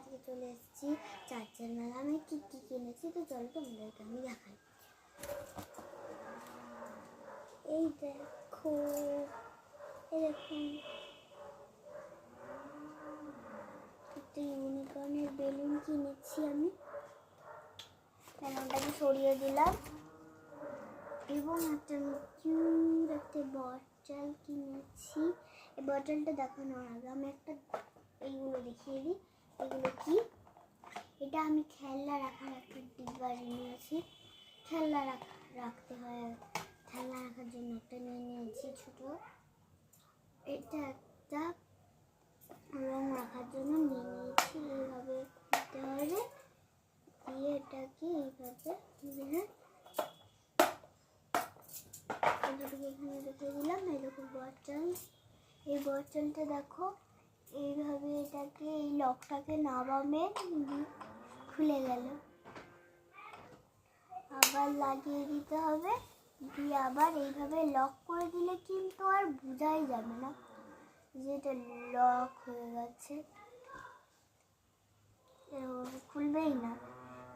আজকে চলে এসেছি চার্চের মেলা। আমি কি কি কিনেছি তো চলো তোমাদেরকে আমি দেখাই। এই দেখো, দেখুন একটা ইউনিকর্নের বেলুন কিনেছি আমি। বেলুনটাকে সরিয়ে দিলাম এবং একটা কিউট একটা বটল কিনেছি। এই বটলটা দেখানোর আগে আমি একটা এইগুলো দেখিয়ে দিই। এগুলো কি, এটা আমি খেলনা রাখার একটা ডিব্বা নিয়েছি। খেলনা রাখতে হয়, খেলনা রাখার জন্য একটা নিয়েছি ছোট। এটা একটা রং রাখার জন্য নিয়েছি। এইভাবে খুলতে হবে, দিয়ে এটাকে এইভাবে এখানে রেখে দিলাম। এরকম বটল, এই বটলটা দেখো এইভাবে এটাকে এই লকটাকে নামাবে, খুলে গেল। আবার লাগিয়ে দিতে হবে, দিয়ে আবার এইভাবে লক করে দিলে কিন্তু আর বোঝাই যাবে না যে এটা লক হয়ে গেছে। খুলবেই না,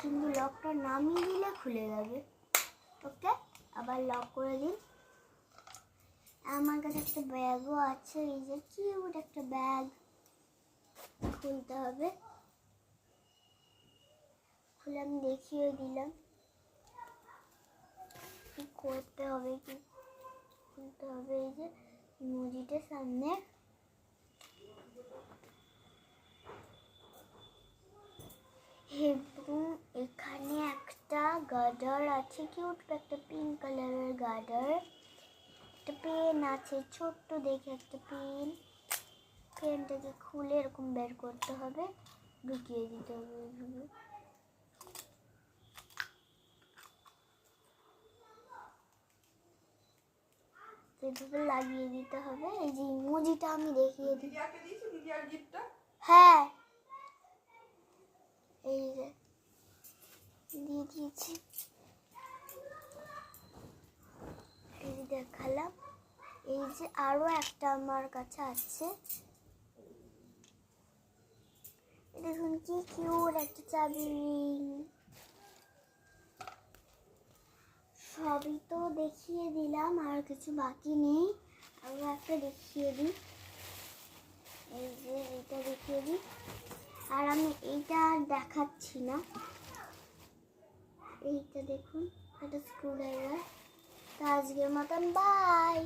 কিন্তু লকটা নামিয়ে দিলে খুলে যাবে। ওকে, আবার লক করে দিন। আমার কাছে একটা ব্যাগও আছে, এই যে কিউট একটা ব্যাগ। খুলতে হবে, খুলে আমি দেখিয়ে দিলাম কি করতে হবে। কি খুলতে হবে, এই যে মুজিটার সামনে এবং এখানে একটা গার্ডার আছে, কিউট একটা পিঙ্ক কালারের গার্ডার। একটা পেন আছে, ছোট্ট দেখে একটা পেন। পেনটাকে খুলে এরকম বের করতে হবে, ঢুকিয়ে দিতে হবে এইভাবে লাগিয়ে দিতে হবে। এই যে ইমোজিটা আমি দেখিয়ে দিই। হ্যাঁ, এই যে দিয়ে দিয়েছি, এই যে দেখালাম। এই যে আরো একটা আমার কাছে আছে, দেখুন কি কিউট একটা চাবি রিং। সবই তো দেখিয়ে দিলাম, আর কিছু বাকি নেই। আমি একটা দেখিয়ে দিই, এই যে এইটা দেখিয়ে দিই। আর আমি এইটা দেখাচ্ছি না, এইটা দেখুন, এটা স্ক্রুড্রাইভার। তো আজকের মতন বাই।